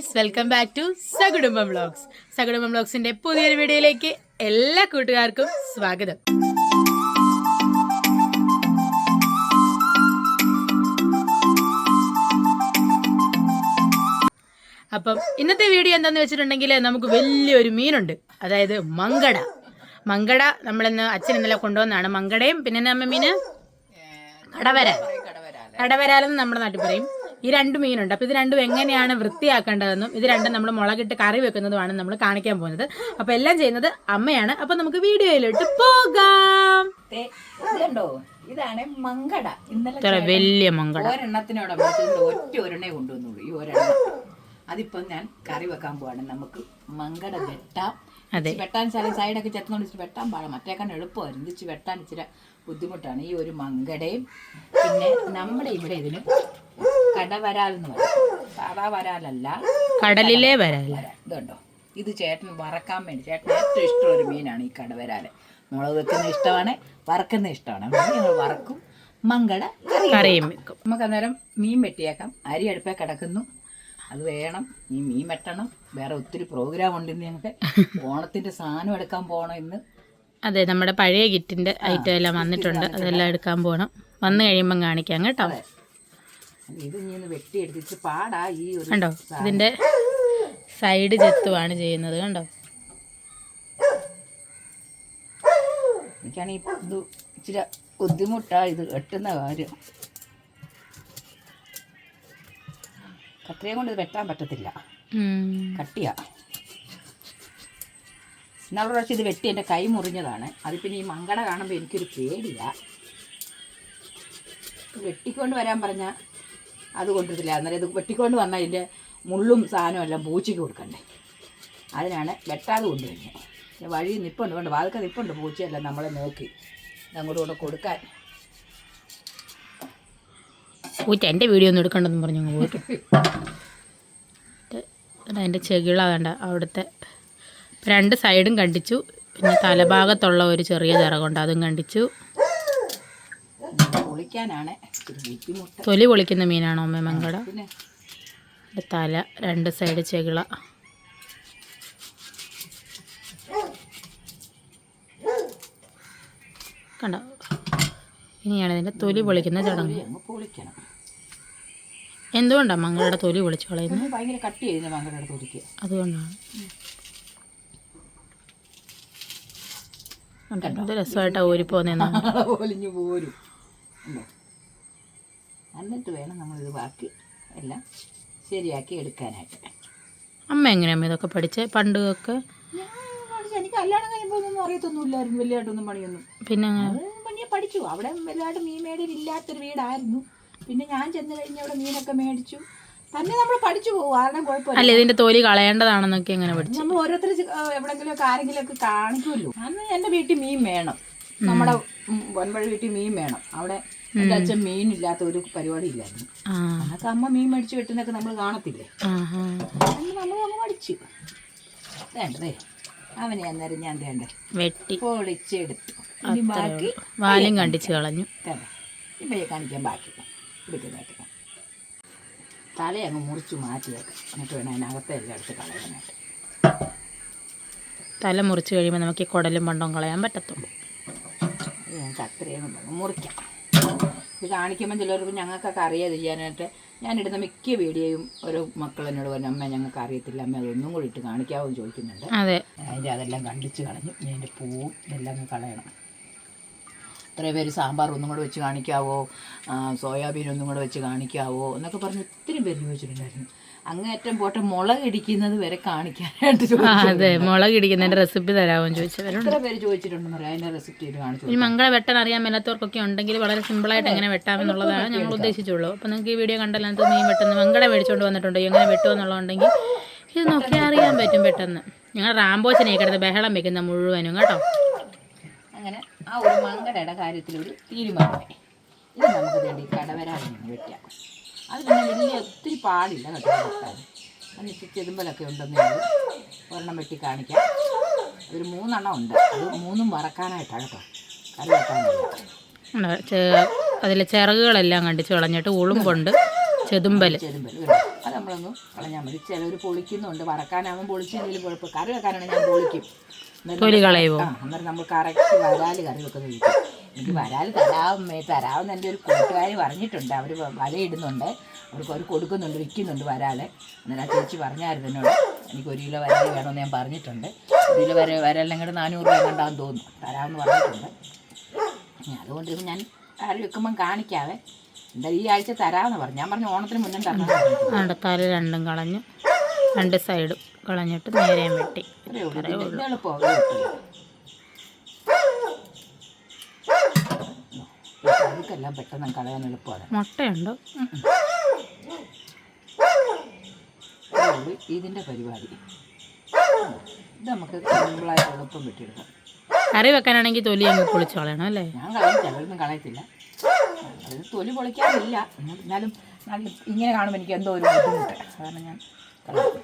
Guys, welcome back to Sakudumbam vlogs. Sakudumbam വ്ളോഗ്സിന്റെ പുതിയൊരു വീഡിയോയിലേക്ക് എല്ലാ കൂട്ടുകാർക്കും സ്വാഗതം. അപ്പം ഇന്നത്തെ വീഡിയോ എന്താണെന്ന് വെച്ചിട്ടുണ്ടെങ്കിൽ നമുക്ക് വലിയൊരു മീനുണ്ട്, അതായത് മങ്കട. നമ്മളിന്ന് അച്ഛൻ ഇന്നലെ കൊണ്ടുവന്നാണ് മങ്കടയും പിന്നെ അമ്മ മീന് കടവരാലെന്ന് നമ്മുടെ നാട്ടിൽ പറയും. ഈ രണ്ട് മീനുണ്ട്. അപ്പോൾ ഇത് രണ്ടും എങ്ങനെയാണ് വൃത്തിയാക്കേണ്ടതെന്നും ഇത് രണ്ടും നമ്മൾ മുളകിട്ട് കറി വെക്കുന്നതുമാണ് നമ്മൾ കാണിക്കാൻ പോകുന്നത്. അപ്പോൾ എല്ലാം ചെയ്യുന്നത് അമ്മയാണ്. അപ്പോൾ നമുക്ക് വീഡിയോയിലോട്ട് പോകാം. ഇതാണ് മങ്കട. ഇന്നലെ വലിയ മങ്കട ഒരെണ്ണത്തിനോടെ ഒരെണ്ണേ കൊണ്ടുവന്നുള്ളൂ. ഈ ഒരെണ്ണം അതിപ്പം ഞാൻ കറി വെക്കാൻ പോവാണ്. നമുക്ക് മങ്കട വെട്ടാം. വെട്ടാൻ സൈഡൊക്കെ ചെത്തുന്നോണ്ട് ഇച്ചിരി വെട്ടാൻ പാടാം. മറ്റേക്കാൻ എളുപ്പമായിരുന്നു. ഇച്ചിരി വെട്ടാൻ ഇച്ചിരി ബുദ്ധിമുട്ടാണ്. ഈ ഒരു മങ്കടയും പിന്നെ നമ്മുടെ ഇവിടെ ഇതിന് കടവരാലെന്ന് പറയും. സാധാ വരാലല്ല, കടലിലെ വരാൽ. ഇതുണ്ടോ, ഇത് ചേട്ടൻ വറക്കാൻ വേണ്ടി, ചേട്ടൻ ഏറ്റവും ഇഷ്ടമുള്ള ഒരു മീനാണ് ഈ കടവരാല്. മുളക് വെക്കുന്ന ഇഷ്ടമാണ്, വറക്കുന്ന ഇഷ്ടമാണ്. ഞങ്ങൾ വറക്കും, മങ്കട കറിയും വെക്കും. നമുക്ക് അന്നേരം മീൻ വെട്ടിയേക്കാം. അരി അടുപ്പേ കിടക്കുന്നു, അത് വേണം. ഈ മീൻ വെട്ടണം. വേറെ ഒത്തിരി പ്രോഗ്രാം ഉണ്ട് ഇന്ന്. ഞങ്ങൾക്ക് ഓണത്തിന്റെ സാധനം എടുക്കാൻ പോകണം ഇന്ന്. അതെ, നമ്മുടെ പഴയ കിറ്റിന്റെ ഐറ്റം എല്ലാം വന്നിട്ടുണ്ട്. അതെല്ലാം എടുക്കാൻ പോകണം. വന്നു കഴിയുമ്പം കാണിക്കാം കേട്ടോ. ഇത് ഇനി വെട്ടിയെടുത്തിട്ട് പാടാ. ഈ ഒരു കണ്ടോ, ഇതിന്റെ സൈഡ് ചെത്തുവാണ് ചെയ്യുന്നത്. കണ്ടോ, എനിക്കാണ് ഇത് ഇച്ചിരി ബുദ്ധിമുട്ടാ ഇത് വെട്ടുന്ന കാര്യം. കത്രയും കൊണ്ട് ഇത് വെട്ടാൻ പറ്റത്തില്ല, കട്ടിയാ. ഇന്നാളൊരു പ്രാവശ്യം ഇത് വെട്ടി എൻ്റെ കൈ മുറിഞ്ഞതാണ്. അത് പിന്നെ ഈ മങ്കട കാണുമ്പോൾ എനിക്കൊരു പേടിയാ. വെട്ടിക്കൊണ്ട് വരാൻ പറഞ്ഞാൽ അത് കൊണ്ടിട്ടില്ല. അന്നേരം ഇത് വെട്ടിക്കൊണ്ട് വന്നാൽ ഇതിൻ്റെ മുള്ളും സാധനവും എല്ലാം പൂച്ചയ്ക്ക് കൊടുക്കണ്ടേ. അതിനാണ് വെട്ടാതെ കൊണ്ടുവരുന്നത്. വഴി നിപ്പുണ്ട്, കൊണ്ട് വാതൊക്കെ നിപ്പുണ്ട്. പൂച്ചയെല്ലാം നമ്മളെ നോക്കി അങ്ങോട്ടും കൂടെ കൊടുക്കാൻ. പൂച്ച എൻ്റെ വീഡിയോ ഒന്നും എടുക്കണ്ടെന്ന് പറഞ്ഞു പോയിട്ട്. അതിൻ്റെ ചെകിള വേണ്ട അവിടുത്തെ രണ്ട് സൈഡും കണ്ടിച്ചു. പിന്നെ തലഭാഗത്തുള്ള ഒരു ചെറിയ ചിറകുണ്ട്, അതും കണ്ടിച്ചു. പൊളിക്കാനാണ് തൊലി പൊളിക്കുന്ന മീനാണോ അമ്മ മങ്കട? തല രണ്ട് സൈഡ് ചെകിള. കണ്ടോ, ഇനിയാണ് ഇതിൻ്റെ തൊലി പൊളിക്കുന്ന ചടങ്ങ്. പൊളിക്കണം. എന്തുകൊണ്ടാണ് മങ്കടയുടെ തൊലി പൊളിച്ച് കളയുന്നത്? ഭയങ്കര കട്ടി ചെയ്യുന്നത് മങ്കടയുടെ തൊലിക്ക്. അതുകൊണ്ടാണ്. ഇത് രസമായിട്ടാണ് ഊരിപ്പോകുന്നതെന്നാണ്. ഒലിഞ്ഞു പോരും. എന്നിട്ട് വേണം നമ്മളിത് ബാക്കി എല്ലാം ശരിയാക്കി എടുക്കാനായിട്ട്. അമ്മ എങ്ങനെയമ്മ ഇതൊക്കെ പഠിച്ചേ? പണ്ടൊക്കെ എനിക്ക് കല്യാണം കഴിയുമ്പോൾ ഒന്നും അറിയത്തൊന്നുമില്ലായിരുന്നു, വലിയതായിട്ടൊന്നും പണിയൊന്നും. പിന്നെ പണിയെ പഠിച്ചു. അവിടെ വലുതായിട്ട് മീൻ മേടിയിൽ ഇല്ലാത്തൊരു വീടായിരുന്നു. പിന്നെ ഞാൻ ചെന്ന് കഴിഞ്ഞ് അവിടെ മീനൊക്കെ മേടിച്ചു. തന്നെ നമ്മൾ പഠിച്ചു പോകും, ആരുടെയും കുഴപ്പമില്ല. അല്ല, ഇതിന്റെ തൊലി കളയേണ്ടതാണെന്നൊക്കെ എങ്ങനെ പഠിച്ചു? നമ്മൾ ഓരോരുത്തർ എവിടെങ്കിലും ഒക്കെ ആരെങ്കിലും ഒക്കെ കാണിക്കുമല്ലോ. അന്ന് എൻ്റെ വീട്ടിൽ മീൻ വേണം, നമ്മുടെ പൊൻവഴി വീട്ടിൽ മീൻ വേണം. അവിടെ എൻ്റെ അച്ഛൻ മീനില്ലാത്ത ഒരു പരിപാടി ഇല്ലായിരുന്നു. അതൊക്കെ അമ്മ മീൻ മേടിച്ച് വെട്ടുന്നൊക്കെ നമ്മൾ കാണത്തില്ലേ. നമ്മൾ പഠിച്ചു. വേണ്ടതേ അവനെ അന്നേരം ഞാൻ വേണ്ട വെട്ടി പൊളിച്ചെടുത്തു. ബാക്കി വാലും കണ്ടിച്ച് കളഞ്ഞു. ഇവയെ കാണിക്കാൻ ബാക്കി എടുക്കുന്നതായിട്ട് തലയങ്ങ് മുറിച്ച് മാറ്റിയേക്കാം. എന്നിട്ട് വേണം അതിനകത്തെ എല്ലാം എടുത്ത് കളയാനായിട്ട്. തല മുറിച്ച് കഴിയുമ്പോൾ നമുക്ക് ഈ കുടലും പണ്ടവും കളയാൻ പറ്റത്തുള്ളൂ. ഞങ്ങൾക്ക് അത്രയും കൊണ്ടങ്ങ് മുറിക്കാം. ഇത് കാണിക്കുമ്പോൾ ചിലർക്ക് ഞങ്ങൾക്കൊക്കെ അറിയാതെ ചെയ്യാനായിട്ട് ഞാനിടുന്ന മിക്ക വീഡിയോയും ഓരോ മക്കൾ എന്നോട് പറഞ്ഞു, അമ്മ ഞങ്ങൾക്ക് അറിയത്തില്ല, അമ്മ അതൊന്നും കൂടി ഇട്ട് കാണിക്കാവോ എന്ന് ചോദിക്കുന്നുണ്ട്. അതിൻ്റെ അതെല്ലാം കണ്ടിച്ച് കളഞ്ഞു. ഇതിൻ്റെ പൂവും ഇതെല്ലാം കളയണം. ഇത്രയും പേര് സാമ്പാർ ഒന്നും കൂടെ വെച്ച് കാണിക്കാവോ, സോയാബീൻ ഒന്നും കൂടെ വെച്ച് കാണിക്കാവോ എന്നൊക്കെ പറഞ്ഞ് ഒത്തിരി പേര് ചോദിച്ചിട്ടുണ്ടായിരുന്നു. അങ്ങേറ്റം പോട്ടെ മുളക് ഇടിക്കുന്നത് വരെ കാണിക്കാനായിട്ട് ചോദിച്ചു. അതെ, മുളക് ഇടിക്കുന്നതിൻ്റെ റെസിപ്പി തരാമോ ചോദിച്ചവരുണ്ട്. എത്ര പേര് ചോദിച്ചിട്ടുണ്ടെന്ന് പറയാം. അതിൻ്റെ റെസിപ്പി കാണിച്ചു. ഈ മങ്കട വെട്ടാൻ അറിയാൻ മേലാത്തവർക്കൊക്കെ ഉണ്ടെങ്കിൽ വളരെ സിമ്പിളായിട്ട് എങ്ങനെ വെട്ടാമെന്നുള്ളതാണ് ഞങ്ങൾ ഉദ്ദേശിച്ചുള്ളൂ. അപ്പോൾ നിങ്ങൾക്ക് ഈ വീഡിയോ കണ്ടല്ലാത്ത മീൻ വെട്ടുന്ന മങ്കട മേടിച്ചുകൊണ്ട് വന്നിട്ടുണ്ടോ, എങ്ങനെ വെട്ടുമെന്നുള്ളതുണ്ടെങ്കിൽ ഇത് നോക്കിയാൽ അറിയാൻ പറ്റും പെട്ടെന്ന്. ഞങ്ങൾ റാംബോച്ചനെ കിടന്ന് ബഹളം വെക്കുന്ന മുഴുവനും കേട്ടോ. അങ്ങനെ ആ ഒരു മങ്കടയുടെ കാര്യത്തിലൊരു തീരുമാനമായി. ഇത് നമുക്ക് വേണ്ടി കടവരാൻ വെട്ടാം. അത് പിന്നെ വലിയ ഒത്തിരി പാടില്ല കേട്ടോ വെട്ടാൻ. എന്നിട്ട് ചെതുമ്പലൊക്കെ ഉണ്ടെന്ന് ഒരെണ്ണം വെട്ടി കാണിക്കാം. ഒരു 3 എണ്ണം ഉണ്ട്. അത് 3ഉം വറക്കാനായിട്ടാണ് കേട്ടോ, കറി വെക്കാനായിട്ട്. അതിലെ ചിറകുകളെല്ലാം കണ്ടിച്ച് കളഞ്ഞിട്ട് ഉളുമ്പുണ്ട്, ചെതുമ്പൽ അത് നമ്മളൊന്ന് കളഞ്ഞാൽ മതി. ചിലർ പൊളിക്കുന്നുണ്ട്, വറക്കാനാകുമ്പോൾ പൊളിച്ചെങ്കിലും കുഴപ്പം, കറി വെക്കാനാണെങ്കിൽ ഞാൻ പൊളിക്കും. അന്നേരം നമ്മൾ കറക്റ്റ് വരാല് കറി വെക്കുന്നത് കഴിക്കും. എനിക്ക് വരാൽ തരാമെന്ന് എൻ്റെ ഒരു കൂട്ടുകാർ പറഞ്ഞിട്ടുണ്ട്. അവർ വലയിടുന്നുണ്ട്, അവർ കൊടുക്കുന്നുണ്ട്, വിൽക്കുന്നുണ്ട് വരാൽ. അന്നേരം ആ ചേച്ചി പറഞ്ഞായിരുന്നു എന്നോട്, എനിക്ക് 1 കിലോ വരാൽ വേണമെന്ന് ഞാൻ പറഞ്ഞിട്ടുണ്ട്. 1 കിലോ വരാലെല്ലാം കൂടെ 400 രൂപ കണ്ടാന്ന് തോന്നുന്നു, തരാമെന്ന് പറഞ്ഞിട്ടുണ്ട്. അതുകൊണ്ട് ഇത് ഞാൻ കറി വെക്കുമ്പം കാണിക്കാവേ. എന്തായാലും ഈ ആഴ്ച തരാമെന്ന് പറഞ്ഞു. ഞാൻ പറഞ്ഞു ഓണത്തിന് മുന്നേ തരണം. തല രണ്ടും കളഞ്ഞു, 2 സൈഡും കളഞ്ഞിട്ട് നേരെയും വെട്ടി. എളുപ്പമെല്ലാം പെട്ടെന്ന് കളയാൻ എളുപ്പമാണ്. മുട്ടയുണ്ടോ ഇതിൻ്റെ പരിപാടി? ഇത് നമുക്ക് സിമ്പിളായിട്ട് എളുപ്പം വെട്ടിയെടുക്കാം. കറി വെക്കാനാണെങ്കിൽ തൊലി അങ്ങ് പൊളിച്ച് കളയണം അല്ലേ? ഞാൻ കളയും, ചിലരൊന്നും കളയത്തില്ല. അത് തൊലി പൊളിക്കാറില്ല, എന്നാലും ഇങ്ങനെ കാണുമ്പോൾ എനിക്ക് എന്തോ ഒരു ബുദ്ധിമുട്ട്, കാരണം ഞാൻ കളയും.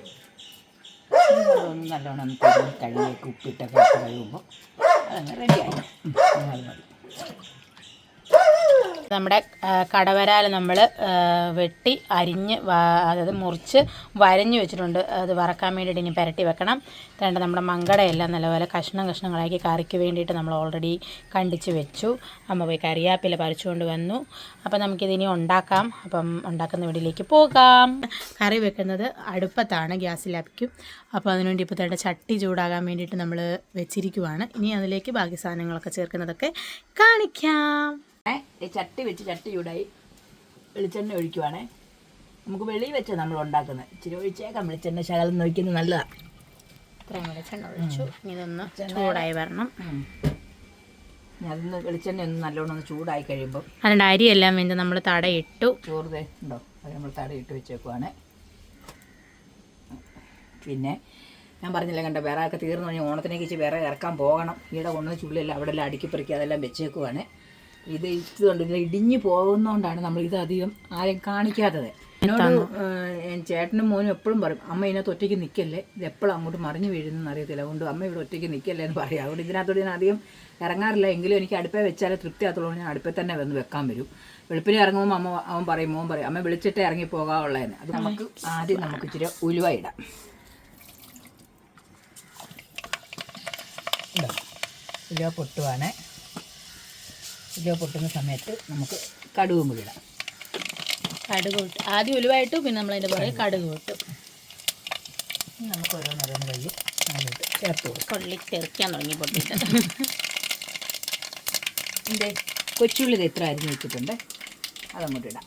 ഒന്ന് നല്ലോണം കഴുകിയൊക്കെ ഉപ്പിട്ടൊക്കെ കഴിയുമ്പോൾ അതങ്ങനെ റെഡിയായി. അത് മതി. നമ്മുടെ കടവരാൽ നമ്മൾ വെട്ടി അരിഞ്ഞ് അതായത് മുറിച്ച് വരഞ്ഞ് വെച്ചിട്ടുണ്ട്. അത് വറക്കാൻ വേണ്ടിയിട്ട് ഇനി പുരട്ടി വെക്കണം. അതുകൊണ്ട് നമ്മുടെ മങ്കടയെല്ലാം നല്ലപോലെ കഷ്ണങ്ങളാക്കി കറിക്ക് വേണ്ടിയിട്ട് നമ്മൾ ഓൾറെഡി കണ്ടിച്ച് വെച്ചു. അമ്മ പോയി കറിവേപ്പില പറിച്ചുകൊണ്ട് വന്നു. അപ്പം നമുക്കിതിനി ഉണ്ടാക്കാം. അപ്പം ഉണ്ടാക്കുന്ന വീട്ടിലേക്ക് പോകാം. കറി വെക്കുന്നത് അടുപ്പത്താണ്, ഗ്യാസിലായിരിക്കും. അപ്പോൾ അതിനുവേണ്ടി ഇപ്പോൾ ചട്ടി ചൂടാകാൻ വേണ്ടിയിട്ട് നമ്മൾ വെച്ചിരിക്കുവാണ്. ഇനി അതിലേക്ക് ബാക്കി സാധനങ്ങളൊക്കെ ചേർക്കുന്നതൊക്കെ കാണിക്കാം. ചട്ടി വെച്ച് ചട്ടി ചൂടായി വെളിച്ചെണ്ണ ഒഴിക്കുവാണേ. നമുക്ക് വെളിയിൽ വെച്ചാൽ നമ്മൾ ഉണ്ടാക്കുന്നത്. ഇച്ചിരി ഒഴിച്ചേക്കാം, വെളിച്ചെണ്ണ ശകലം ഒഴിക്കുന്നത് നല്ലതാണ്. ഇത്രയും വെളിച്ചെണ്ണ ഒഴിച്ചു. ഇതൊന്ന് ചൂടായി വരണം. അതൊന്ന് വെളിച്ചെണ്ണ ഒന്ന് നല്ലോണം ഒന്ന് ചൂടായി കഴിയുമ്പോൾ അതിൻ്റെ അരിയെല്ലാം വെന്ത് നമ്മൾ തടയിട്ടു. ചോറ് ഉണ്ടോ, അത് നമ്മൾ തടയിട്ട് വെച്ചേക്കുവാണ്. പിന്നെ ഞാൻ പറഞ്ഞില്ല, കണ്ട വിറകൊക്കെ തീർന്നു കഴിഞ്ഞാൽ ഓണത്തിനേക്ക് ഇച്ചിരി വിറക് ഇറക്കാൻ പോകണം. ഈടെ കൊണ്ടുവന്ന് ചുള്ളിയെല്ലാം അവിടെ എല്ലാം അടുക്കിപ്പെറുക്കി അതെല്ലാം വെച്ചേക്കുവാണ്. ഇതുകൊണ്ട് ഇടിഞ്ഞു പോകുന്നതുകൊണ്ടാണ് നമ്മൾ ഇത് അധികം ആരെയും കാണിക്കാത്തത്. എന്നോട് ചേട്ടനും മോനും എപ്പോഴും പറയും, അമ്മ ഇതിനകത്ത് ഒറ്റയ്ക്ക് നിൽക്കല്ലേ, ഇത് എപ്പോഴും അങ്ങോട്ട് മറിഞ്ഞു വീഴുന്നെന്ന് അറിയത്തില്ല, അതുകൊണ്ട് അമ്മ ഇവിടെ ഒറ്റയ്ക്ക് നിൽക്കല്ലേ എന്ന് പറയാം. അതുകൊണ്ട് ഇതിനകത്തോട് ഞാൻ അധികം ഇറങ്ങാറില്ല. എങ്കിലും എനിക്ക് അടുപ്പേ വെച്ചാലേ തൃപ്തിയാകത്തുള്ളൂ. ഞാൻ അടുപ്പേ തന്നെ വന്ന് വെക്കാൻ വരും. വെളുപ്പിന് ഇറങ്ങുമ്പോൾ മോൻ പറയും അമ്മ വിളിച്ചിട്ടേ ഇറങ്ങി പോകാനുള്ളതെന്ന്. അത് നമുക്ക് ഇച്ചിരി ഉലുവ ഇടാം. ഉലുവ പൊട്ടുവാണ്. ഉലുവ പൊട്ടുന്ന സമയത്ത് നമുക്ക് കടുകും കൂടി ഇടാം. കടുക് വിട്ടു, ആദ്യം ഉലുവായിട്ടു, പിന്നെ നമ്മളതിൻ്റെ പുറകെ കടുക് വിട്ടു. നമുക്ക് ഓരോന്നോരോന്ന് കയ്യിൽ അങ്ങോട്ട് ചേർത്ത് കൊടുക്കും. കൊള്ളി തെറിക്കാൻ തുടങ്ങി പൊട്ടിട്ട്. ഇതിൻ്റെ കൊച്ചുള്ളി ഇത്ര അരിഞ്ഞ് വെച്ചിട്ടുണ്ട്, അതങ്ങോട്ട് ഇടാം.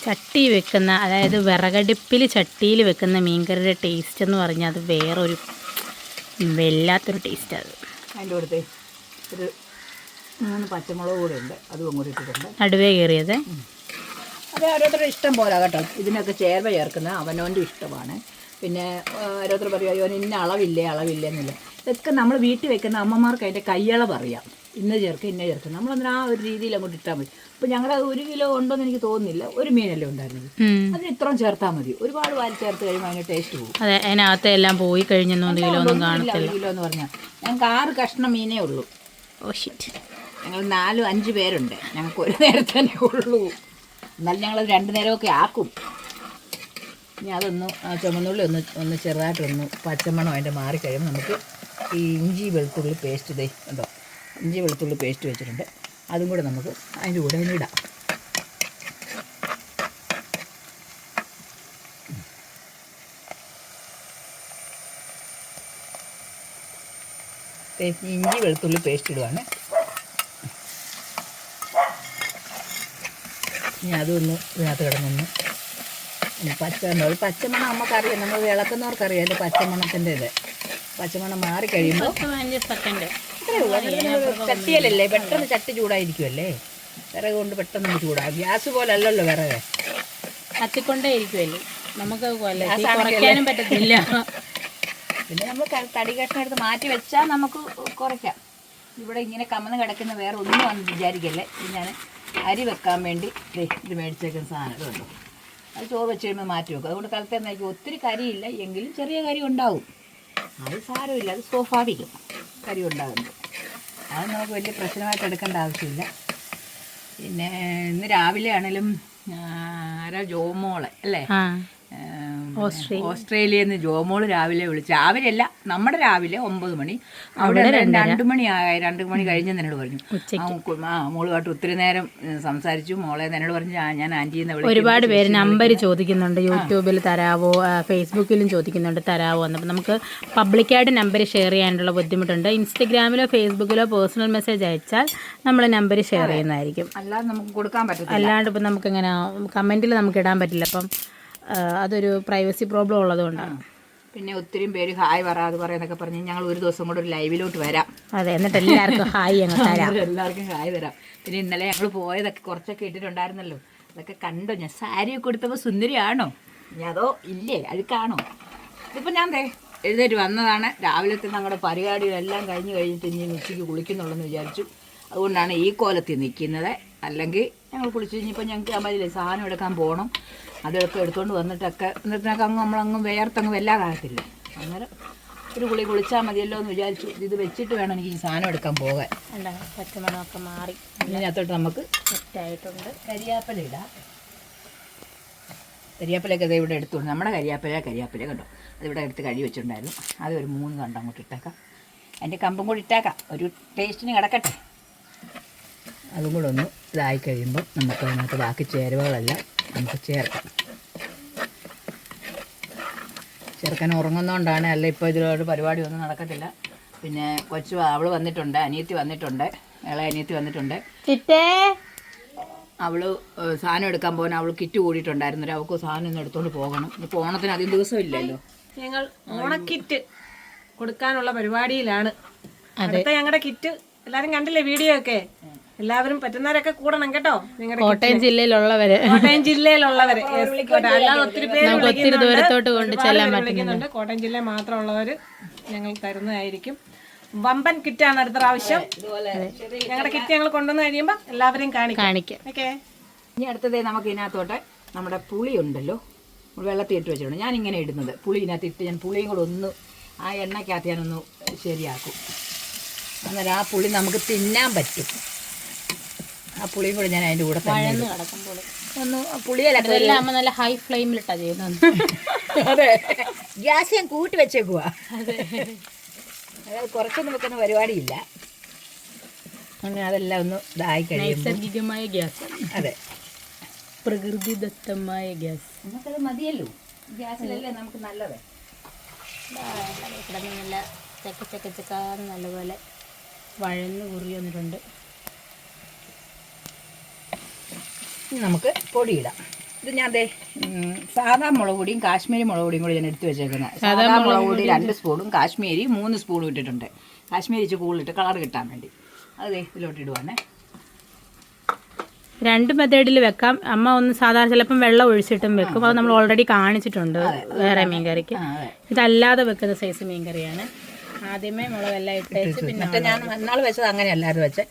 ചട്ടി വെക്കുന്ന, അതായത് വിറകടുപ്പിൽ ചട്ടിയിൽ വെക്കുന്ന മീൻകറിയുടെ ടേസ്റ്റ് എന്ന് പറഞ്ഞാൽ അത് വേറൊരു വല്ലാത്തൊരു ടേസ്റ്റ്. അത് അതിൻ്റെ കൂടെ ഒരു 3 പച്ചമുളക് കൂടെ ഉണ്ട്, അതും അങ്ങോട്ട് ഇട്ടിട്ടുണ്ട്. നടുവേ കയറിയത് അത് ഓരോരുത്തരുടെ ഇഷ്ടം പോലെ കേട്ടോ. ഇതിനൊക്കെ ചേർവ ചേർക്കുന്നത് അവനവൻ്റെ ഇഷ്ടമാണ്. പിന്നെ ഓരോരുത്തർ പറയും അയ്യോ ഇന്ന അളവില്ലേ എന്നില്ല. ഇതൊക്കെ നമ്മൾ വീട്ടിൽ വെക്കുന്ന അമ്മമാർക്ക് അതിൻ്റെ കയ്യളവ് അറിയാം. ഇന്ന ചേർക്കും നമ്മളതിന് ആ ഒരു രീതിയിൽ അങ്ങോട്ട് ഇട്ടാൽ മതി. അപ്പോൾ ഞങ്ങളത് 1 കിലോ ഉണ്ടോയെന്ന് എനിക്ക് തോന്നുന്നില്ല, ഒരു മീനല്ലേ ഉണ്ടായിരുന്നത്, അതിന് ഇത്രയും ചേർത്താൽ മതി. ഒരുപാട് വാരി ചേർത്ത് കഴിയുമ്പോൾ അതിൻ്റെ ടേസ്റ്റ് പോകും. അതെ, അതിനകത്ത് എല്ലാം പോയി കഴിഞ്ഞൊന്നും 1 കിലോ ഒന്നും കാണത്തില്ല. 1 കിലോ എന്ന് പറഞ്ഞാൽ ഞങ്ങൾക്ക് 6 കഷ്ണം മീനേ ഉള്ളൂ. ഓ ഷിറ്റ്, ഞങ്ങൾ 4-5 പേരുണ്ട്, ഞങ്ങൾക്ക് ഒരു നേരത്തെ തന്നെ ഉള്ളൂ. എന്നാലും ഞങ്ങളത് 2 നേരമൊക്കെ ആക്കും. ഇനി അതൊന്ന് ചുമന്നുള്ളി ഒന്ന് ചെറുതായിട്ടൊന്ന് പച്ചമണം അതിൻ്റെ മാറിക്കഴിയുമ്പോൾ നമുക്ക് ഈ ഇഞ്ചി വെളുത്തുള്ളി പേസ്റ്റ് ഉണ്ടോ, ഇഞ്ചി വെളുത്തുള്ളി പേസ്റ്റ് വെച്ചിട്ടുണ്ട്, അതും കൂടെ നമുക്ക് അതിൻ്റെ കൂടെ ഒന്ന് ഇടാം. ഇഞ്ചി വെളുത്തുള്ളി പേസ്റ്റ് ഇടുവാണ്. ഇനി അതൊന്ന് ഇതിനകത്ത് കിടന്നൊന്ന് പച്ചമണം നമുക്കറിയാം, നമ്മൾ ഇളക്കുന്നവർക്കറിയാം അതിൻ്റെ പച്ചമണത്തിൻ്റെ പച്ചമണം മാറി കഴിയുമ്പോൾ ചട്ടിയല്ലേ പെട്ടെന്ന് ചട്ടി ചൂടായിരിക്കുമല്ലേ, വിറക് കൊണ്ട് പെട്ടെന്ന് ചൂടാകും. ഗ്യാസ് പോലെ അല്ലല്ലോ വിറക്, കത്തിക്കൊണ്ടേ ഇരിക്കുമല്ലേ, നമുക്ക് കുറയ്ക്കാനും പറ്റത്തില്ല. പിന്നെ നമ്മൾ തടി കഷ്ണം എടുത്ത് മാറ്റി വെച്ചാൽ നമുക്ക് കുറയ്ക്കാം. ഇവിടെ ഇങ്ങനെ കമന്ന് കിടക്കുന്ന വേറെ ഒന്നും വന്ന് വിചാരിക്കല്ലേ. ഇത് ഞാൻ അരി വെക്കാൻ വേണ്ടി ഇത് മേടിച്ചേക്കുന്ന സാധനം ഇതുണ്ടോ, അത് ചോറ് വെച്ച് കഴിയുമ്പോൾ മാറ്റി വെക്കും. അതുകൊണ്ട് കലത്തേക്ക് ഒത്തിരി കരിയില്ല, എങ്കിലും ചെറിയ കരി ഉണ്ടാവും. അത് സാരമില്ല, അത് സ്വാഭാവികം കരി ഉണ്ടാകുന്നത്. അത് നമുക്ക് വലിയ പ്രശ്നമായിട്ട് എടുക്കേണ്ട ആവശ്യമില്ല. പിന്നെ ഇന്ന് രാവിലെ ആണെങ്കിലും ആരാ ജോമോളെ അല്ലേ ആ ഓസ്ട്രേലിയയിൽ നിന്ന് ജോമോള് രാവിലെ വിളിച്ചു. രാവിലെ അല്ല, നമ്മുടെ രാവിലെ 9 മണി, അവിടെ 2 മണി 2 മണി കഴിഞ്ഞെന്ന് എന്നോട് പറഞ്ഞു. മോളുമായിട്ട് ഒത്തിരി നേരം സംസാരിച്ചു. മോളെ എന്നോട് പറഞ്ഞു ഞാൻ ആൻറ്റിന്ന് വിളിച്ചു. ഒരുപാട് പേര് നമ്പർ ചോദിക്കുന്നുണ്ട്, യൂട്യൂബിൽ തരാവോ, ഫേസ്ബുക്കിലും ചോദിക്കുന്നുണ്ട് തരാവോ എന്ന്. അപ്പം നമുക്ക് പബ്ലിക്കായിട്ട് നമ്പർ ഷെയർ ചെയ്യാനുള്ള ബുദ്ധിമുട്ടുണ്ട്. ഇൻസ്റ്റഗ്രാമിലോ ഫേസ്ബുക്കിലോ പേഴ്സണൽ മെസ്സേജ് അയച്ചാൽ നമ്മൾ നമ്പർ ഷെയർ ചെയ്യുന്നതായിരിക്കും. അല്ലാതെ നമുക്ക് കൊടുക്കാൻ പറ്റില്ല. അല്ലാണ്ട് ഇപ്പം നമുക്കിങ്ങനെ കമൻറ്റിൽ നമുക്ക് ഇടാൻ പറ്റില്ല. അപ്പം അതൊരു പ്രൈവസി പ്രോബ്ലം ഉള്ളതുകൊണ്ടാണ്. പിന്നെ ഒത്തിരി പേര് ഹായ് അത് പറയാന്നൊക്കെ പറഞ്ഞ് ഞങ്ങൾ ഒരു ദിവസം കൂടെ ഒരു ലൈവിലോട്ട് വരാം. അതെ, എന്നിട്ട് എല്ലാവർക്കും ഹായ് അങ്ങ് തരാം. എല്ലാവർക്കും ഹായ് തരാം. പിന്നെ ഇന്നലെ ഞങ്ങൾ പോയതൊക്കെ കുറച്ചൊക്കെ ഇട്ടിട്ടുണ്ടായിരുന്നല്ലോ, അതൊക്കെ കണ്ടോ? ഞാൻ സാരിയൊക്കെ കൊടുത്തപ്പോൾ സുന്ദരിയാണോ? ഇനി അതോ ഇല്ലേ അഴുക്കാണോ? ഇതിപ്പോൾ ഞാൻ എഴുന്നേറ്റ് വന്നതാണ്. രാവിലത്തെ ഞങ്ങളുടെ പരിപാടികളെല്ലാം കഴിഞ്ഞിട്ട് ഇനി ഉച്ചയ്ക്ക് കുളിക്കുന്നുള്ളെന്ന് വിചാരിച്ചു. അതുകൊണ്ടാണ് ഈ കോലത്തിൽ നിൽക്കുന്നത്. അല്ലെങ്കിൽ ഞങ്ങൾ കുളിച്ച് കഴിഞ്ഞപ്പോൾ ഞങ്ങൾക്ക് അമ്മയില്ലേ സാധനം എടുക്കാൻ പോകണം. അതൊക്കെ എടുത്തുകൊണ്ട് വന്നിട്ടൊക്കെ എന്നിട്ടൊക്കെ നമ്മളങ്ങ് വേർത്തങ്ങ് വല്ലാതാകത്തില്ല. അന്നേരം ഒരു കുളിച്ചാൽ മതിയല്ലോ എന്ന് വിചാരിച്ചു. ഇത് വെച്ചിട്ട് വേണം എനിക്ക് ഈ സാധനം എടുക്കാൻ പോകാൻ. അല്ല, പച്ചമണമൊക്കെ മാറി ഇതിനകത്തോട്ട് നമുക്ക് സെറ്റായിട്ടുണ്ട്. കരിയാപ്പില ഇടാം. കരിയാപ്പിലൊക്കെ ഇത് ഇവിടെ എടുത്തുകൊണ്ട് നമ്മുടെ കരിയാപ്പില കേട്ടോ, അതിവിടെ എടുത്ത് കഴുകി വെച്ചിട്ടുണ്ടായിരുന്നു. അത് ഒരു 3 കണ്ട് അങ്ങോട്ട് ഇട്ടേക്കാം. അതിൻ്റെ കമ്പും കൂടി ഇട്ടേക്കാം, ഒരു ടേസ്റ്റിന് കിടക്കട്ടെ. അതും കൂടെ ഒന്ന് ഇതായി കഴിയുമ്പോൾ നമുക്ക് അതിനകത്ത് ബാക്കി ചേരുവകളെല്ലാം നമുക്ക് ചേർക്കാം. ചെറുക്കൻ ഉറങ്ങുന്നതുകൊണ്ടാണ്, അല്ല ഇപ്പോൾ ഇതിലൊരു പരിപാടി ഒന്നും നടക്കത്തില്ല. പിന്നെ അവൾ വന്നിട്ടുണ്ട്, അനിയത്തി വന്നിട്ടുണ്ട്, ഇളയ അനിയത്തി വന്നിട്ടുണ്ട്. അവൾ സാധനം എടുക്കാൻ പോകാൻ അവൾ കിറ്റ് കൂടിയിട്ടുണ്ടായിരുന്നു. അവൾക്ക് സാധനം ഒന്ന് എടുത്തുകൊണ്ട് പോകണം. ഇപ്പോൾ ഓണത്തിന് അധികം ദിവസമില്ലല്ലോ. ഞങ്ങൾ ഓണക്കിറ്റ് കൊടുക്കാനുള്ള പരിപാടിയിലാണ്. അടുത്ത ഞങ്ങളുടെ കിറ്റ് എല്ലാവരും കണ്ടില്ലേ വീഡിയോ ഒക്കെ? എല്ലാവരും പറ്റുന്നവരൊക്കെ കൂടണം കേട്ടോ. നിങ്ങളുടെ കോട്ടയം ജില്ലയിലുള്ളവര് അല്ലാതെ ഒത്തിരി പേര് ഒത്തിരി ദൂരത്തോട്ട് കൊണ്ട് ചെല്ലാൻ വിളിക്കുന്നുണ്ട്. കോട്ടയം ജില്ല മാത്രമുള്ളവർ ഞങ്ങൾ തരുന്നതായിരിക്കും. വമ്പൻ കിറ്റാണ് അടുത്ത പ്രാവശ്യം. ഞങ്ങളുടെ കിറ്റ് ഞങ്ങൾ കൊണ്ടുവന്ന് കഴിയുമ്പോൾ എല്ലാവരെയും കാണിക്കാം. ഓക്കെ, ഇനി അടുത്തതേ നമുക്ക് ഇതിനകത്തോട്ട് നമ്മുടെ പുളി ഉണ്ടല്ലോ, വെള്ളത്തിൽ ഇട്ട് വെച്ചിട്ടുണ്ട്. ഞാനിങ്ങനെ ഇടുന്നത് പുളി ഇതിനകത്ത് ഇട്ട് ഞാൻ പുളിയും കൂടെ ഒന്ന് ആ എണ്ണയ്ക്കകത്ത് ഞാനൊന്ന് ശരിയാക്കും. അന്നേരം ആ പുളി നമുക്ക് തിന്നാൻ പറ്റും. ആ പുളിയും കൂടെ ഞാൻ അതിൻ്റെ കൂടെ തന്നെ ഒന്ന് പുളിയല്ല നല്ല ഹൈ ഫ്ലെയിമിലിട്ടാ ചെയ്യുന്നത്. അതെ, ഗ്യാസ് ഞാൻ കൂട്ടി വെച്ചേക്കുവാ. അതായത് കുറച്ചൊന്നും വെക്കുന്ന പരിപാടിയില്ല. അങ്ങനെ അതെല്ലാം ഒന്ന് ഇതായി കഴിയും. നൈസർഗികമായ ഗ്യാസ്. അതെ, പ്രകൃതിദത്തമായ ഗ്യാസ്. നമുക്കത് മതിയല്ലോ. ഗ്യാസിലല്ലേ നമുക്ക് നല്ലത്. കിടന്ന് നല്ല ചക്കാന്ന് നല്ലപോലെ വഴന്ന് കുറി വന്നിട്ടുണ്ട്. നമുക്ക് പൊടിയിടാം. ഇത് ഞാൻ സാധാ മുളക് പൊടിയും കാശ്മീരി മുളക് പൊടിയും കൂടി ഞാൻ എടുത്ത് വെച്ചേക്കുന്നത്. സാധാ മുളക് പൊടി 2 സ്പൂണും കാശ്മീരി 3 സ്പൂണും ഇട്ടിട്ടുണ്ട്. കാശ്മീരി ഇച്ചിരി കൂടുതലിട്ട് കളർ കിട്ടാൻ വേണ്ടി. അത് ഇതിലോട്ട് ഇടുവാണേ. 2 മെത്തേഡിൽ വെക്കാം. അമ്മ ഒന്ന് സാധാരണ ചിലപ്പം വെള്ളം ഒഴിച്ചിട്ടും വെക്കും. അത് നമ്മൾ ഓൾറെഡി കാണിച്ചിട്ടുണ്ട് വേറെ മീൻകറിക്ക്. ഇതല്ലാതെ വെക്കുന്ന സൈസ് മീൻകറിയാണ്. ആദ്യമേ മുളകെല്ലാം ഇട്ടേച്ച് പിന്നെ ഞാൻ ഇന്നാൾ വെച്ചത് അങ്ങനെയല്ലാതെ വെച്ച്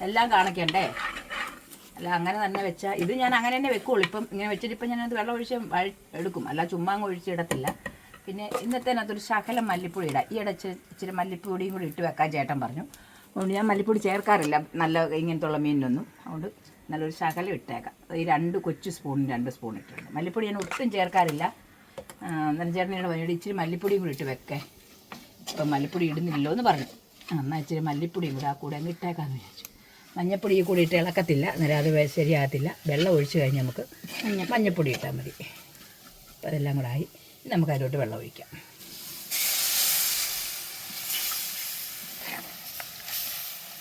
എല്ലാം കാണിക്കണ്ടേ. അല്ല അങ്ങനെ തന്നെ വെച്ചാൽ ഇത് ഞാൻ അങ്ങനെ തന്നെ വെക്കുള്ളൂ. ഇപ്പം ഇങ്ങനെ വെച്ചിട്ട് ഇപ്പം ഞാനത് വെള്ളം ഒഴിച്ച് എടുക്കും, അല്ല ചുമ്മാ ഒഴിച്ചിടത്തില്ല. പിന്നെ ഇന്നത്തേനകത്തൊരു ശകലം മല്ലിപ്പൊടി ഇടാം. ഈ ഇച്ചിരി മല്ലിപ്പൊടിയും കൂടി ഇട്ട് വെക്കാൻ ചേട്ടൻ പറഞ്ഞു. അതുകൊണ്ട് ഞാൻ മല്ലിപ്പൊടി ചേർക്കാറില്ല നല്ല ഇങ്ങനത്തുള്ള മീനിനൊന്നും. അതുകൊണ്ട് നല്ലൊരു ശകലം ഇട്ടേക്കാം. ഈ 2 കൊച്ചു സ്പൂണിന് 2 സ്പൂൺ ഇട്ടിട്ടുണ്ട്. മല്ലിപ്പൊടി ഞാൻ ഒട്ടും ചേർക്കാറില്ല. അന്നേരം ചേട്ടനോട് പറഞ്ഞിട്ട് ഇച്ചിരി മല്ലിപ്പൊടിയും കൂടി ഇട്ട് വെക്കേ. ഇപ്പം മല്ലിപ്പൊടി ഇടുന്നില്ലോ എന്ന് പറഞ്ഞു. എന്നാൽ ഇച്ചിരി മല്ലിപ്പൊടിയും കൂടെ ആ കൂടെ അങ്ങ് ഇട്ടേക്കാമെന്ന് വിചാരിച്ചു. മഞ്ഞപ്പൊടി കൂടി ഇട്ട് ഇളക്കത്തില്ല, അന്നേരം അത് ശരിയാകത്തില്ല. വെള്ളം ഒഴിച്ച് കഴിഞ്ഞ് നമുക്ക് മഞ്ഞപ്പൊടി ഇട്ടാൽ മതി. അപ്പോൾ അതെല്ലാം കൂടെ ആയി. നമുക്ക് അതിലോട്ട് വെള്ളം ഒഴിക്കാം.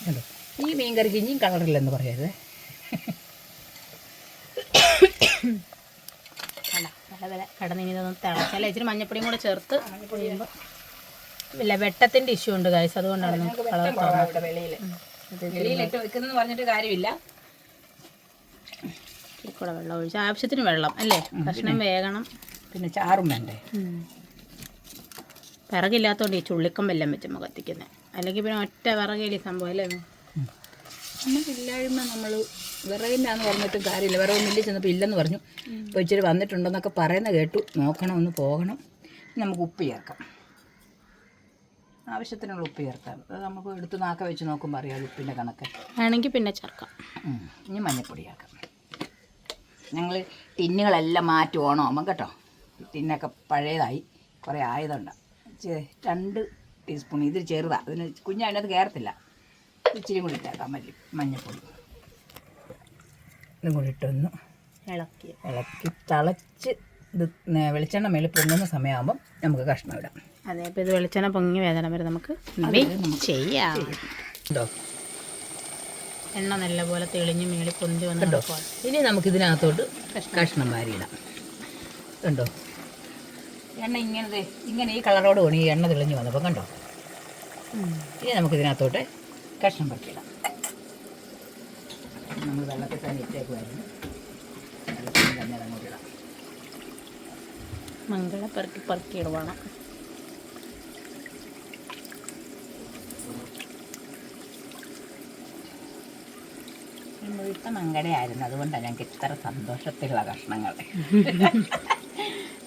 കണ്ടോ, ഈ മീൻ കറിക്ക് ഇനിയും കളറില്ലെന്ന് പറയരുത്. നല്ല കടന്നിനി ഇതൊന്ന് തിളച്ചാൽ ഇച്ചിരി മഞ്ഞപ്പൊടിയും കൂടെ ചേർത്ത് കഴിയുമ്പോൾ ഇല്ല വെട്ടത്തിൻ്റെ ഇഷ്യൂ ഉണ്ട് ഗൈസ്. അതുകൊണ്ടാണ് നമുക്ക് കളർ വെളിയിലിട്ട് വെക്കുന്നതെന്ന് പറഞ്ഞിട്ട് കാര്യമില്ല. കൂടെ വെള്ളം ഒഴിച്ച് ആവശ്യത്തിന് വെള്ളം അല്ലേ, കഷ്ണം വേകണം. പിന്നെ ചാറും വേണ്ടേ. വിറകില്ലാത്തതുകൊണ്ട് ഈ ചുള്ളിക്കമ്പെല്ലാം വെച്ച് കത്തിക്കുന്നത്. അല്ലെങ്കിൽ പിന്നെ ഒറ്റ വിറകില്ല സംഭവം അല്ലേ. നമുക്കില്ലായ്മ നമ്മൾ വിറകില്ലാന്ന് പറഞ്ഞിട്ടും കാര്യമില്ല. വിറക് മില്ലിൽ ചെന്നപ്പോൾ ഇല്ലെന്ന് പറഞ്ഞു. ഇപ്പോൾ ഇച്ചിരി വന്നിട്ടുണ്ടെന്നൊക്കെ പറയുന്നത് കേട്ടു. നോക്കണം, ഒന്ന് പോകണം. നമുക്ക് ഉപ്പ് ചേർക്കാം. ആവശ്യത്തിനുള്ള ഉപ്പ് ചേർത്താൽ അത് നമുക്ക് എടുത്ത് നാക്ക വെച്ച് നോക്കുമ്പോൾ അറിയാം ഉപ്പിൻ്റെ കണക്ക്. വേണമെങ്കിൽ പിന്നെ ചേർക്കാം. ഇനി മഞ്ഞപ്പൊടിയാക്കാം. ഞങ്ങൾ ടിന്നുകളെല്ലാം മാറ്റുവാണോ അമ്മ കേട്ടോ. ടിന്നൊക്കെ പഴയതായി കുറേ ആയതുകൊണ്ട് 2 ടീസ്പൂൺ. ഇത് ചെറുതാണ്, അതിന് കുഞ്ഞതിനകത്ത് കയറത്തില്ല. ഇച്ചിരി കൂടി ഇട്ടേക്കാം മഞ്ഞപ്പൊടി. ഇതും കൂടി ഇട്ടൊന്ന് ഇളക്കി തിളച്ച് ഇത് വെളിച്ചെണ്ണ മേലെ പൊങ്ങുന്ന സമയമാകുമ്പം നമുക്ക് കഷ്ണം ഇടാം. അതെ, അപ്പോൾ ഇത് വെളിച്ചെണ്ണ പൊങ്ങി വേദന വരെ നമുക്ക് ചെയ്യാം. ഉണ്ടോ എണ്ണ നല്ലപോലെ തെളിഞ്ഞ് മേളിൽ പൊന്തി വന്നിട്ടോ. ഇനി നമുക്കിതിനകത്തോട്ട് കഷ്ണം വാരിയിടാം. കണ്ടോ എണ്ണ ഇങ്ങനെ ഈ കളറോട് കൂടി ഈ എണ്ണ തെളിഞ്ഞ് വന്നപ്പോൾ കണ്ടോ. ഇനി നമുക്കിതിനകത്തോട്ട് കഷ്ണം പറ്റിയിടാം. നമ്മൾ വെള്ളത്തിൽ തന്നെ ഇട്ടേക്കുമായിരുന്നു. വെള്ളത്തിൽ തന്നെ അങ്ങോട്ട് ഇടാം. മംഗള പെറുക്കി ഇടുവാണ്. മുഴുത്ത മങ്കടയായിരുന്നു, അതുകൊണ്ടാണ് ഞങ്ങൾക്ക് ഇത്ര സന്തോഷത്തിലുള്ള കഷ്ണങ്ങൾ.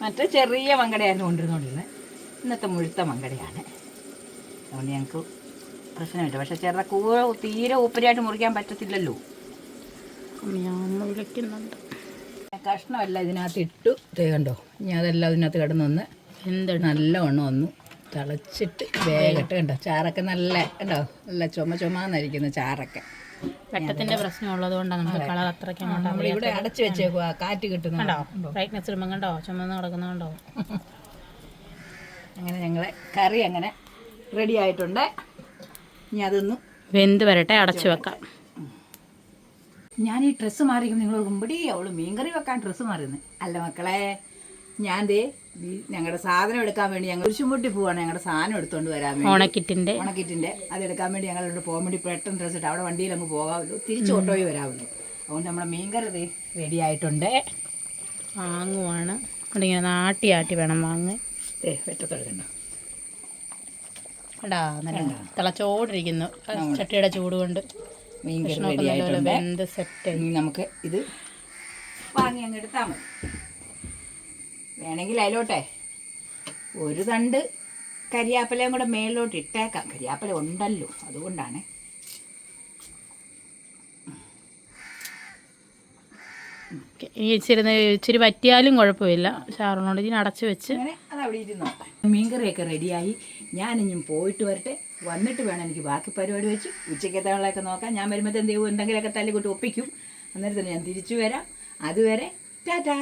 മറ്റേ ചെറിയ മങ്കടയായിരുന്നു കൊണ്ടിരുന്നോണ്ടിരുന്നത്. ഇന്നത്തെ മുഴുത്ത മങ്കടയാണ്, അതുകൊണ്ട് ഞങ്ങൾക്ക് പ്രശ്നമില്ല. പക്ഷെ തീരെ ഉപ്പരിയായിട്ട് മുറിക്കാൻ പറ്റത്തില്ലല്ലോ. വിളിക്കുന്നുണ്ട്. കഷ്ണമെല്ലാം ഇതിനകത്ത് ഇട്ടു കണ്ടോ. ഇനി അതെല്ലാം ഇതിനകത്ത് കിടന്നൊന്ന് നല്ലവണ്ണം ഒന്ന് തിളച്ചിട്ട് വേഗട്ട് കണ്ടോ. ചാറൊക്കെ നല്ല കണ്ടോ, നല്ല ചുമന്നായിരിക്കുന്നു ചാറൊക്കെ. വെട്ടത്തിന്റെ പ്രശ്നമുള്ളത് കൊണ്ടാണ് നമുക്ക് കളർ അത്രയ്ക്ക് ഇവിടെ അടച്ചു വെച്ചേക്കുവാ, കാറ്റ് കിട്ടുന്നുണ്ടോ. ബ്രൈറ്റ്നെസ് ഇടുമ്പോൾ കണ്ടോ ചുമന്ന് കിടക്കുന്നുണ്ടോ. അങ്ങനെ ഞങ്ങളെ കറി അങ്ങനെ റെഡി ആയിട്ടുണ്ട്. ഇനി അതൊന്ന് വെന്ത് വരട്ടെ, അടച്ചു വെക്കാം. ഞാൻ ഈ ഡ്രസ്സ് മാറിയിരിക്കും. നിങ്ങൾ മുമ്പടി അവള് മീൻകറി വെക്കാൻ ഡ്രസ്സ് മാറിയെന്ന്. അല്ല മക്കളെ, ഞാൻ ഞങ്ങളുടെ സാധനം എടുക്കാൻ വേണ്ടി ഞങ്ങൾ കുരിശുംപൊട്ടി പോവാണ്. ഞങ്ങളുടെ സാധനം എടുത്തുകൊണ്ട് വരാൻ വേണ്ടി ഓണക്കിറ്റിൻ്റെ അതെടുക്കാൻ വേണ്ടി ഞങ്ങളോട് പോകാൻ വേണ്ടി പെട്ടെന്ന് ഡ്രസ്സ് ഇട്ട് അവിടെ വണ്ടിയിൽ അങ്ങ് പോകാമല്ലോ, തിരിച്ച് ഓട്ടോയിൽ വരാമല്ലോ. അതുകൊണ്ട് നമ്മുടെ മീൻകറി റെഡി ആയിട്ടുണ്ട്. വാങ്ങുവാണ്. ഇങ്ങനെ നാട്ടി ആട്ടി വേണം വാങ്ങാൻ. വെട്ടത്തെടുക്കണ്ടോ എടാ, നല്ല തിളച്ചോടിരിക്കുന്നു ചട്ടിയുടെ ചൂട് കൊണ്ട്. മീൻകറി റെഡി ആയിട്ടുണ്ട്. എന്ത് സെറ്റ്. ഇനി നമുക്ക് ഇത് വാങ്ങി അങ്ങ് എടുത്താൽ മതി. വേണമെങ്കിൽ അതിലോട്ടെ ഒരു തണ്ട് കരിയാപ്പലയും കൂടെ മേളിലോട്ട് ഇട്ടേക്കാം. കരിയാപ്പല ഉണ്ടല്ലോ, അതുകൊണ്ടാണ്. ഇച്ചിരി പറ്റിയാലും കുഴപ്പമില്ല. ചാറിനോട് ഇതിന് അടച്ച് വെച്ച് അങ്ങനെ അതവിടെ ഇരുന്നോ. മീൻകറിയൊക്കെ റെഡിയായി. ഞാനിഞ്ഞും പോയിട്ട് വരട്ടെ. വന്നിട്ട് വേണം എനിക്ക് ബാക്കി പരിപാടി വെച്ച് ഉച്ചക്കത്തേളൊക്കെ നോക്കാം. ഞാൻ വരുമ്പോഴത്തെ എന്തെങ്കിലുമൊക്കെ തല്ലിക്കൂട്ടി ഒപ്പിക്കും. അന്നേരം തന്നെ ഞാൻ തിരിച്ചു വരാം. അതുവരെ ടാറ്റാ.